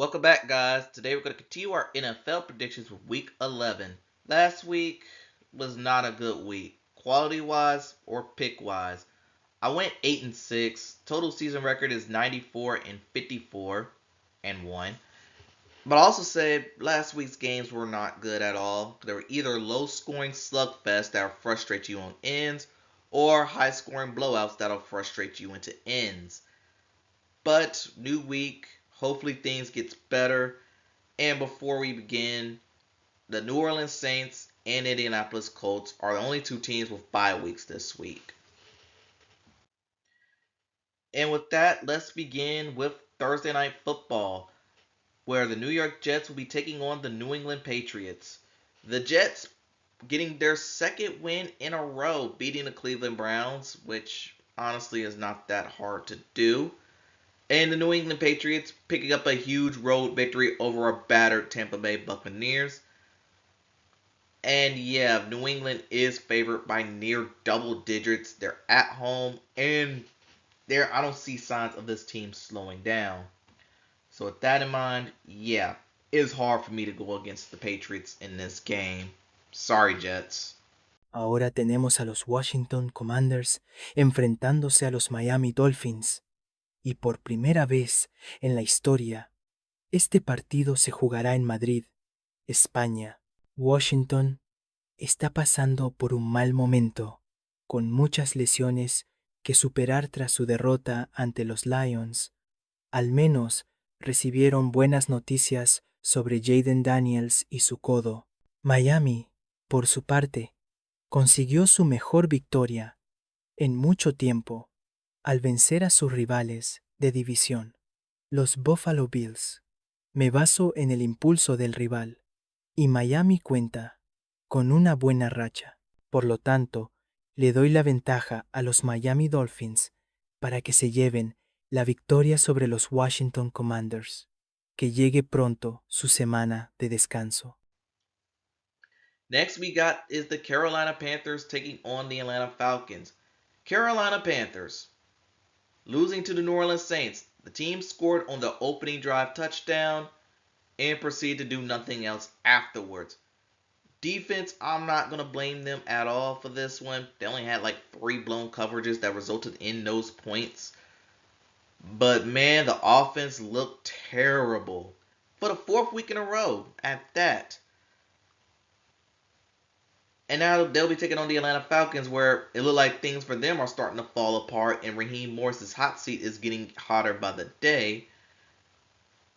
Welcome back, guys. Today we're going to continue our NFL predictions for Week 11. Last week was not a good week, quality-wise or pick-wise. I went 8-6. Total season record is 94-54 and 1. But I also said last week's games were not good at all. They were either low-scoring slugfests that'll frustrate you on ends, or high-scoring blowouts that'll frustrate you into ends. But new week, hopefully things gets better. And before we begin, the New Orleans Saints and Indianapolis Colts are the only two teams with bye weeks this week. And with that, let's begin with Thursday Night Football, where the New York Jets will be taking on the New England Patriots. The Jets getting their second win in a row, beating the Cleveland Browns, which honestly is not that hard to do. And the New England Patriots picking up a huge road victory over a battered Tampa Bay Buccaneers. And yeah, New England is favored by near double digits. They're at home, and I don't see signs of this team slowing down. So with that in mind, yeah, it's hard for me to go against the Patriots in this game. Sorry, Jets. Ahora tenemos a los Washington Commanders enfrentándose a los Miami Dolphins. Y por primera vez en la historia, este partido se jugará en Madrid, España. Washington está pasando por un mal momento, con muchas lesiones que superar tras su derrota ante los Lions. Al menos recibieron buenas noticias sobre Jaden Daniels y su codo. Miami, por su parte, consiguió su mejor victoria en mucho tiempo al vencer a sus rivales de división, los Buffalo Bills. Me baso en el impulso del rival, y Miami cuenta con una buena racha. Por lo tanto, le doy la ventaja a los Miami Dolphins para que se lleven la victoria sobre los Washington Commanders. Que llegue pronto su semana de descanso. Next we got is the Carolina Panthers taking on the Atlanta Falcons. Carolina Panthers losing to the New Orleans Saints. The team scored on the opening drive touchdown and proceeded to do nothing else afterwards. Defense, I'm not going to blame them at all for this one. They only had like 3 blown coverages that resulted in those points. But man, the offense looked terrible for the 4th week in a row at that. And now they'll be taking on the Atlanta Falcons, where it looked like things for them are starting to fall apart, and Raheem Morris's hot seat is getting hotter by the day.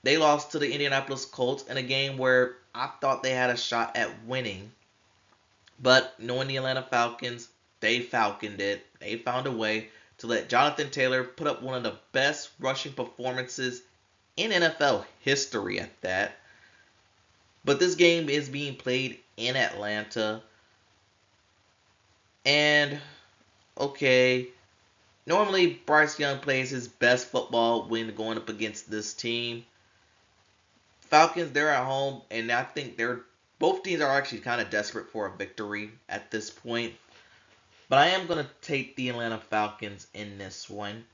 They lost to the Indianapolis Colts in a game where I thought they had a shot at winning. But knowing the Atlanta Falcons, they falconed it. They found a way to let Jonathan Taylor put up one of the best rushing performances in NFL history at that. But this game is being played in Atlanta. And, okay, normally Bryce Young plays his best football when going up against this team. Falcons, they're at home, and I think both teams are actually kind of desperate for a victory at this point. But I am going to take the Atlanta Falcons in this one.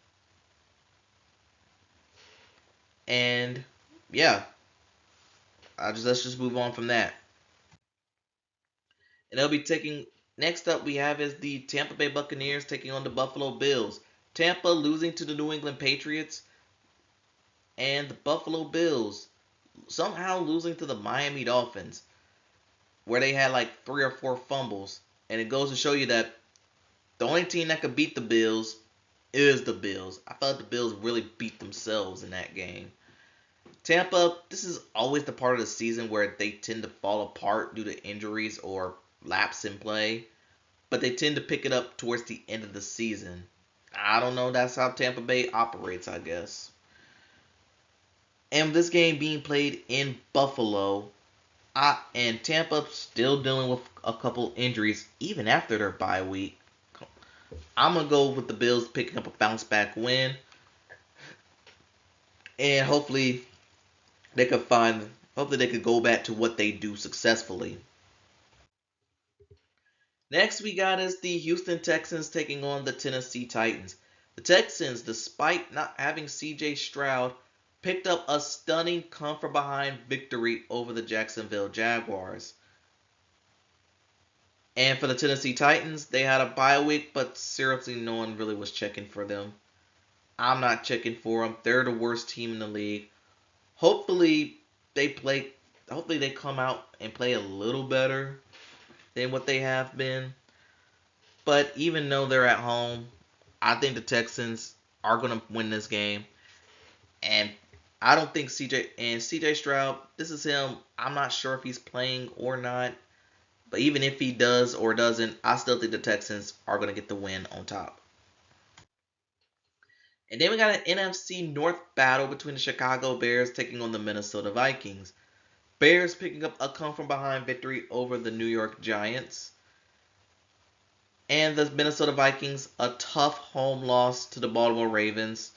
And yeah, let's just move on from that. And they'll be taking next up we have is the Tampa Bay Buccaneers taking on the Buffalo Bills. Tampa losing to the New England Patriots, and the Buffalo Bills somehow losing to the Miami Dolphins, where they had like 3 or 4 fumbles. And it goes to show you that the only team that could beat the Bills is the Bills. I felt the Bills really beat themselves in that game. Tampa, this is always the part of the season where they tend to fall apart due to injuries or lapse in play, but they tend to pick it up towards the end of the season. I don't know, that's how Tampa Bay operates, I guess. And this game being played in Buffalo, and Tampa still dealing with a couple injuries even after their bye week. I'm going to go with the Bills picking up a bounce back win, and hopefully they could go back to what they do successfully. Next we got is the Houston Texans taking on the Tennessee Titans. The Texans, despite not having CJ Stroud, picked up a stunning come from behind victory over the Jacksonville Jaguars. And for the Tennessee Titans, they had a bye week, but seriously, no one really was checking for them. I'm not checking for them. They're the worst team in the league. Hopefully, they play. Hopefully, they come out and play a little better than what they have been. But even though they're at home, I think the Texans are going to win this game. And I don't think CJ Stroud, this is him. I'm not sure if he's playing or not. But even if he does or doesn't, I still think the Texans are going to get the win on top. And then we got an NFC North battle between the Chicago Bears taking on the Minnesota Vikings. Bears picking up a come from behind victory over the New York Giants. And the Minnesota Vikings, a tough home loss to the Baltimore Ravens.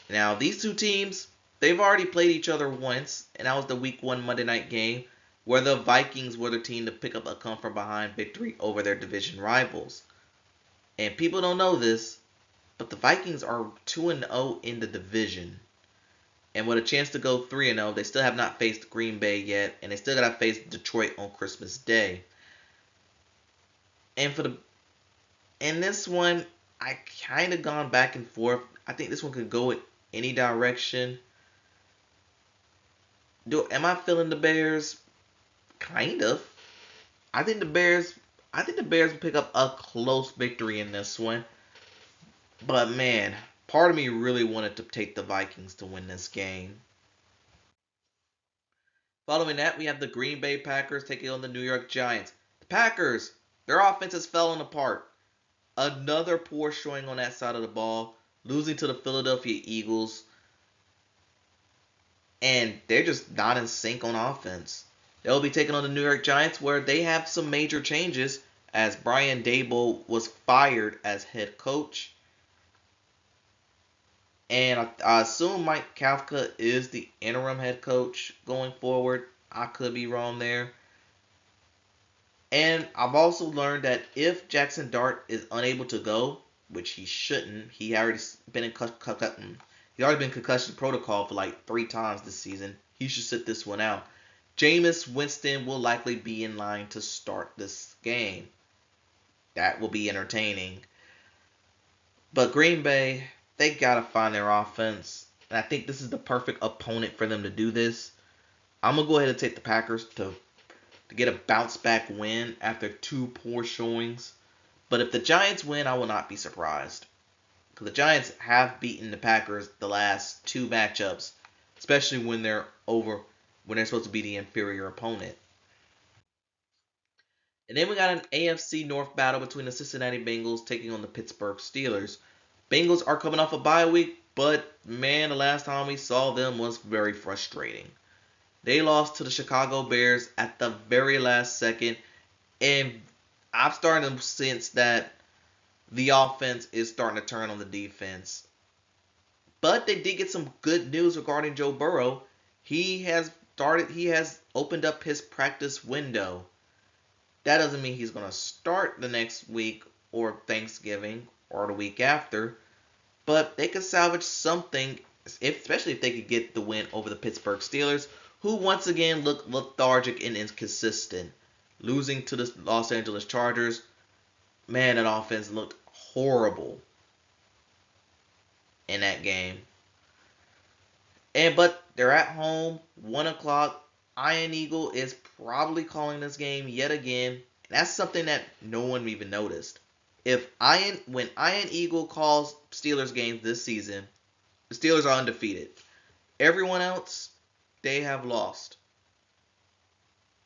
Now, these two teams, they've already played each other once, and that was the Week 1 Monday night game, where the Vikings were the team to pick up a come from behind victory over their division rivals. And people don't know this, but the Vikings are 2-0 in the division. And with a chance to go 3-0, they still have not faced Green Bay yet, and they still got to face Detroit on Christmas Day. And for the in this one, I kind of gone back and forth. I think this one could go in any direction. Am I feeling the Bears? Kind of. I think the Bears. I think the Bears will pick up a close victory in this one. But man, part of me really wanted to take the Vikings to win this game. Following that, we have the Green Bay Packers taking on the New York Giants. The Packers, their offense is falling apart. Another poor showing on that side of the ball, losing to the Philadelphia Eagles, and they're just not in sync on offense. They'll be taking on the New York Giants, where they have some major changes as Brian Daboll was fired as head coach. And I assume Mike Kafka is the interim head coach going forward. I could be wrong there. And I've also learned that if Jackson Dart is unable to go, which he shouldn't, he already been in concussion protocol for like 3 times this season. He should sit this one out. Jameis Winston will likely be in line to start this game. That will be entertaining. But Green Bay, they gotta find their offense, and I think this is the perfect opponent for them to do this. I'm gonna go ahead and take the Packers to get a bounce back win after 2 poor showings. But if the Giants win, I will not be surprised. Because the Giants have beaten the Packers the last 2 matchups, especially when they're supposed to be the inferior opponent. And then we got an AFC North battle between the Cincinnati Bengals taking on the Pittsburgh Steelers. Bengals are coming off a bye week, but man, the last time we saw them was very frustrating. They lost to the Chicago Bears at the very last second, and I'm starting to sense that the offense is starting to turn on the defense. But they did get some good news regarding Joe Burrow. He has opened up his practice window. That doesn't mean he's going to start the next week or Thanksgiving or the week after, but they could salvage something, especially if they could get the win over the Pittsburgh Steelers, who once again look lethargic and inconsistent. Losing to the Los Angeles Chargers, man, that offense looked horrible in that game. But they're at home, 1 o'clock. Iron Eagle is probably calling this game yet again. And that's something that no one even noticed. When Iron Eagle calls Steelers games this season, the Steelers are undefeated. Everyone else, they have lost.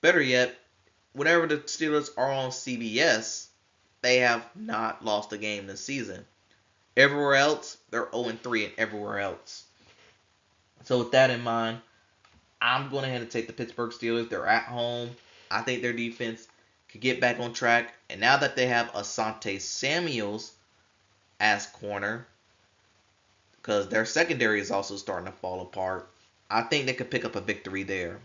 Better yet, whenever the Steelers are on CBS, they have not lost a game this season. Everywhere else, they're 0-3 and everywhere else. So with that in mind, I'm going ahead and take the Pittsburgh Steelers. They're at home. I think their defense could get back on track. And now that they have Asante Samuels as corner, because their secondary is also starting to fall apart, I think they could pick up a victory there.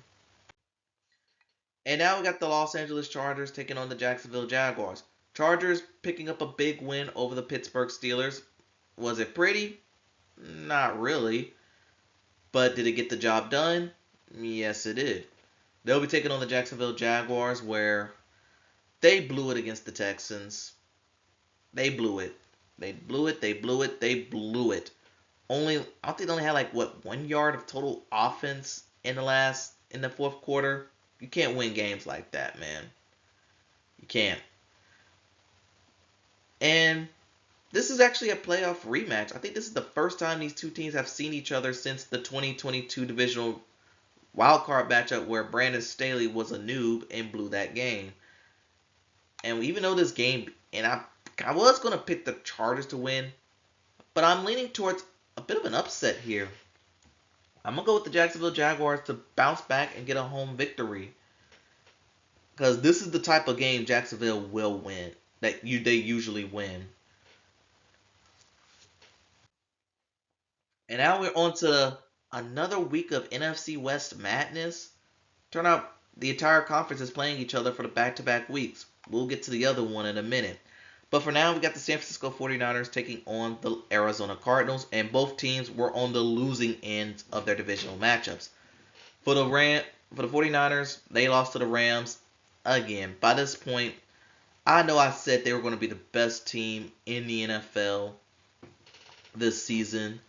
And now we got the Los Angeles Chargers taking on the Jacksonville Jaguars. Chargers picking up a big win over the Pittsburgh Steelers. Was it pretty? Not really. But did it get the job done? Yes, it did. They'll be taking on the Jacksonville Jaguars, where they blew it against the Texans. They blew it. They blew it. They blew it. They blew it. Only I don't think they only had like what 1 yard of total offense in the fourth quarter. You can't win games like that, man. You can't. And this is actually a playoff rematch. I think this is the first time these two teams have seen each other since the 2022 divisional wildcard matchup where Brandon Staley was a noob and blew that game. And even though this game, and I was going to pick the Chargers to win, but I'm leaning towards a bit of an upset here. I'm going to go with the Jacksonville Jaguars to bounce back and get a home victory. Because this is the type of game Jacksonville will win, they usually win. And now we're on to another week of NFC West madness. Turn out the entire conference is playing each other for the back-to-back weeks. We'll get to the other one in a minute. But for now, we got the San Francisco 49ers taking on the Arizona Cardinals, and both teams were on the losing ends of their divisional matchups. For the 49ers, they lost to the Rams again. By this point, I know I said they were going to be the best team in the NFL this season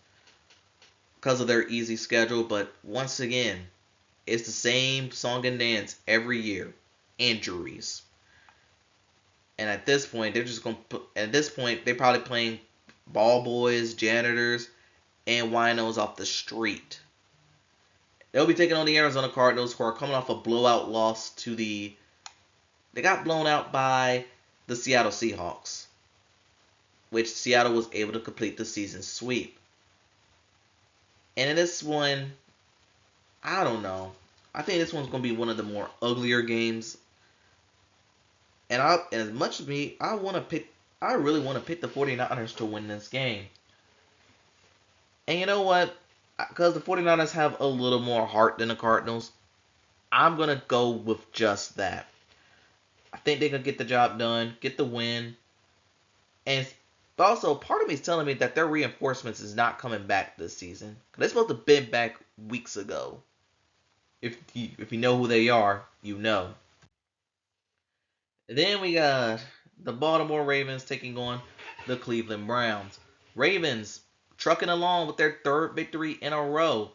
because of their easy schedule, but once again, it's the same song and dance every year. Injuries. And at this point, they're probably playing ball boys, janitors, and winos off the street. They'll be taking on the Arizona Cardinals, who are coming off a blowout loss to they got blown out by the Seattle Seahawks, which Seattle was able to complete the season sweep. And in this one, I don't know. I think this one's going to be one of the more uglier games. And as much as me, I really want to pick the 49ers to win this game. And you know what? Because the 49ers have a little more heart than the Cardinals, I'm going to go with just that. I think they can get the job done, get the win. And but also, part of me is telling me that their reinforcements is not coming back this season. They're supposed to have been back weeks ago. If you know who they are, you know. And then we got the Baltimore Ravens taking on the Cleveland Browns. Ravens trucking along with their third victory in a row,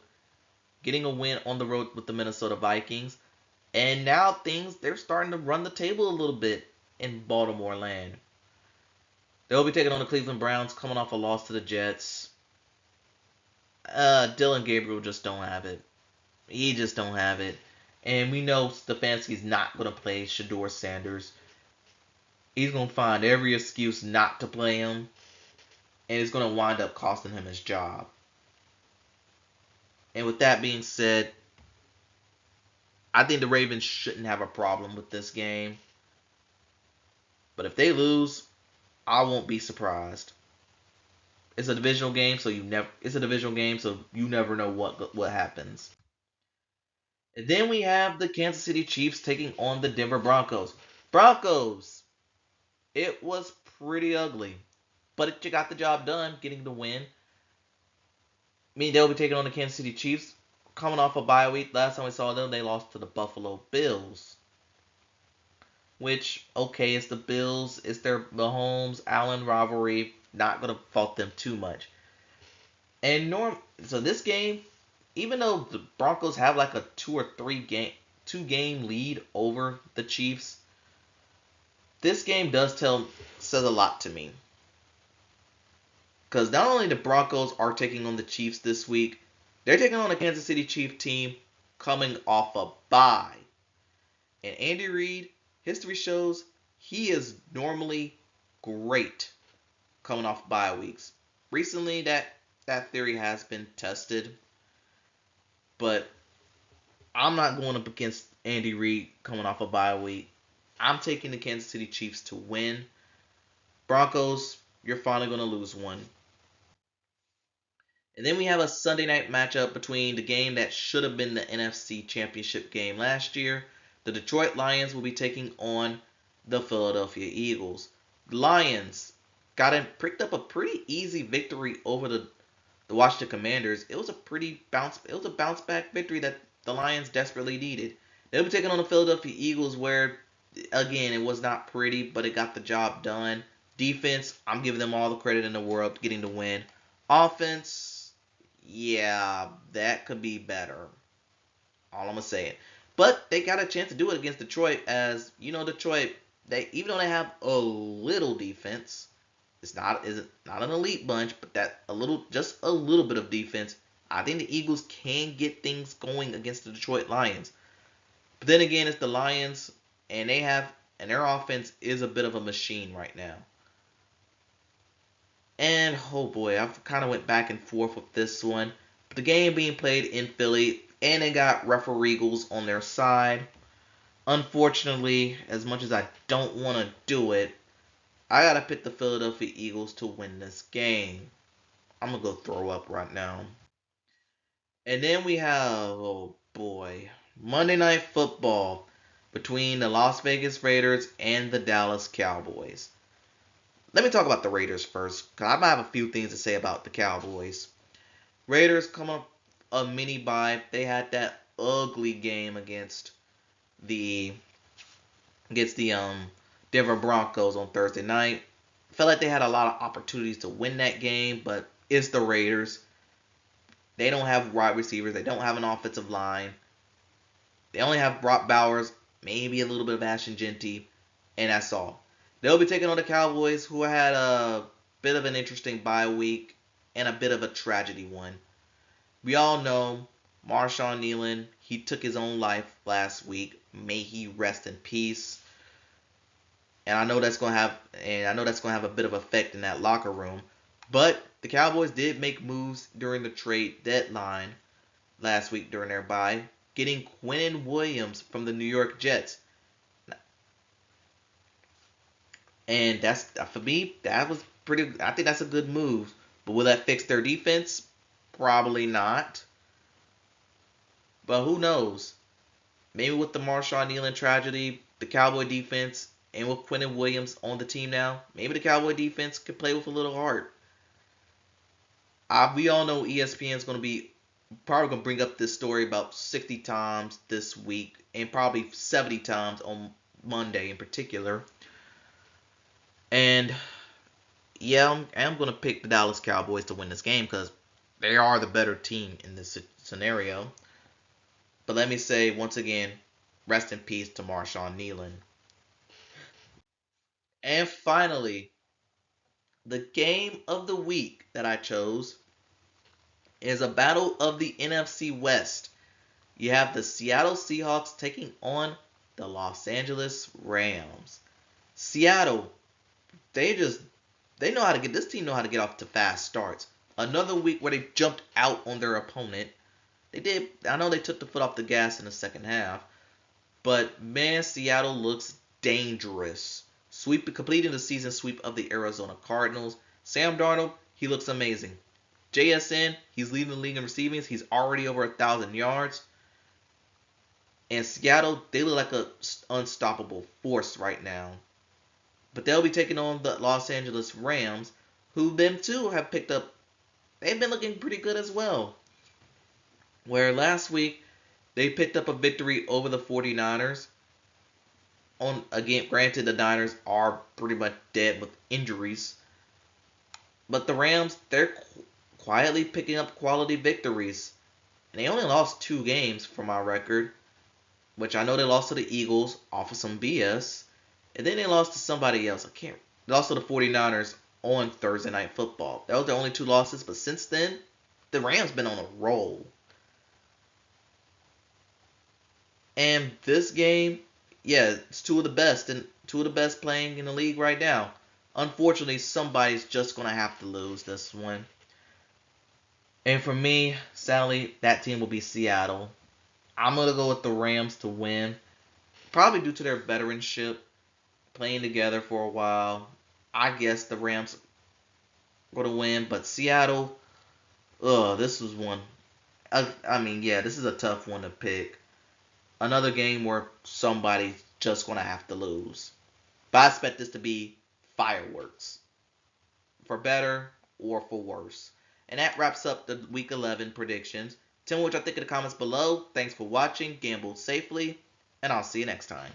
getting a win on the road with the Minnesota Vikings. And now they're starting to run the table a little bit in Baltimore land. They'll be taking on the Cleveland Browns, coming off a loss to the Jets. Dylan Gabriel just don't have it. He just don't have it. And we know Stefanski's not going to play Shedeur Sanders. He's going to find every excuse not to play him. And it's going to wind up costing him his job. And with that being said, I think the Ravens shouldn't have a problem with this game. But if they lose, I won't be surprised. It's a divisional game, so you never know what happens. And then we have the Kansas City Chiefs taking on the Denver Broncos. Broncos, it was pretty ugly, but you got the job done, getting the win. I mean, they'll be taking on the Kansas City Chiefs, coming off a bye week. Last time we saw them, they lost to the Buffalo Bills. Which, okay, it's the Bills, it's their Mahomes Allen rivalry. Not gonna fault them too much. And so this game, even though the Broncos have like a two game lead over the Chiefs, this game says a lot to me. Because not only the Broncos are taking on the Chiefs this week, they're taking on a Kansas City Chief team coming off a bye. And Andy Reid, history shows he is normally great coming off bye weeks. Recently, that theory has been tested, but I'm not going up against Andy Reid coming off a bye week. I'm taking the Kansas City Chiefs to win. Broncos, you're finally going to lose one. And then we have a Sunday night matchup between the game that should have been the NFC Championship game last year. The Detroit Lions will be taking on the Philadelphia Eagles. The Lions picked up a pretty easy victory over the the Washington Commanders, it was a bounce back victory that the Lions desperately needed. They'll be taking on the Philadelphia Eagles, where again it was not pretty, but it got the job done. Defense, I'm giving them all the credit in the world getting the win. Offense, yeah, that could be better. All I'm gonna say. But they got a chance to do it against Detroit, as you know, Detroit. They even though they have a little defense, it's not isn't not an elite bunch, but that a little just a little bit of defense. I think the Eagles can get things going against the Detroit Lions. But then again, it's the Lions, and their offense is a bit of a machine right now. And oh boy, I've kind of went back and forth with this one. But the game being played in Philly, and they got referees on their side. Unfortunately, as much as I don't want to do it, I gotta pick the Philadelphia Eagles to win this game. I'm gonna go throw up right now. And then we have, oh boy, Monday Night Football between the Las Vegas Raiders and the Dallas Cowboys. Let me talk about the Raiders first, because I might have a few things to say about the Cowboys. Raiders come up a mini bye. They had that ugly game the against the Denver Broncos on Thursday night. Felt like they had a lot of opportunities to win that game, but it's the Raiders. They don't have wide receivers. They don't have an offensive line. They only have Brock Bowers, maybe a little bit of Ashton Genty, and that's all. They'll be taking on the Cowboys, who had a bit of an interesting bye week and a bit of a tragedy one. We all know Marshawn Nealon, he took his own life last week. May he rest in peace. And I know that's gonna have a bit of effect in that locker room. But the Cowboys did make moves during the trade deadline last week during their bye, getting Quinnen Williams from the New York Jets. And that's for me, that was pretty I think that's a good move. But will that fix their defense? Probably not. But who knows? Maybe with the Marshawn Nealon tragedy, the Cowboy defense, and with Quinnen Williams on the team now, maybe the Cowboy defense could play with a little heart. We all know ESPN is going to be probably going to bring up this story about 60 times this week, and probably 70 times on Monday in particular. And yeah, I'm going to pick the Dallas Cowboys to win this game because they are the better team in this scenario. But let me say once again, rest in peace to Marshawn Nealon. And finally, the game of the week that I chose is a battle of the NFC West. You have the Seattle Seahawks taking on the Los Angeles Rams. Seattle, they just they know how to get this team know how to get off to fast starts. Another week where they jumped out on their opponent. They did. I know they took the foot off the gas in the second half, but man, Seattle looks dangerous. Completing the season sweep of the Arizona Cardinals. Sam Darnold, he looks amazing. JSN, he's leading the league in receiving. He's already over 1,000 yards. And Seattle, they look like a unstoppable force right now. But they'll be taking on the Los Angeles Rams, who them too have picked up. They've been looking pretty good as well. Where last week they picked up a victory over the 49ers. On again, granted the Niners are pretty much dead with injuries, but the Rams they're quietly picking up quality victories. And they only lost 2 games from my record, which I know they lost to the Eagles off of some BS. And then they lost to somebody else. They lost to the 49ers on Thursday Night Football. That was their only 2 losses, but since then, the Rams been on a roll. And this game, yeah, it's two of the best playing in the league right now. Unfortunately, somebody's just gonna have to lose this one. And for me, sadly, that team will be Seattle. I'm gonna go with the Rams to win, probably due to their veteranship, playing together for a while. I guess the Rams are gonna win, but Seattle, this was one. I mean, yeah, this is a tough one to pick. Another game where somebody's just gonna have to lose. But I expect this to be fireworks, for better or for worse. And that wraps up the Week 11 predictions. Tell me what y'all think in the comments below. Thanks for watching. Gamble safely, and I'll see you next time.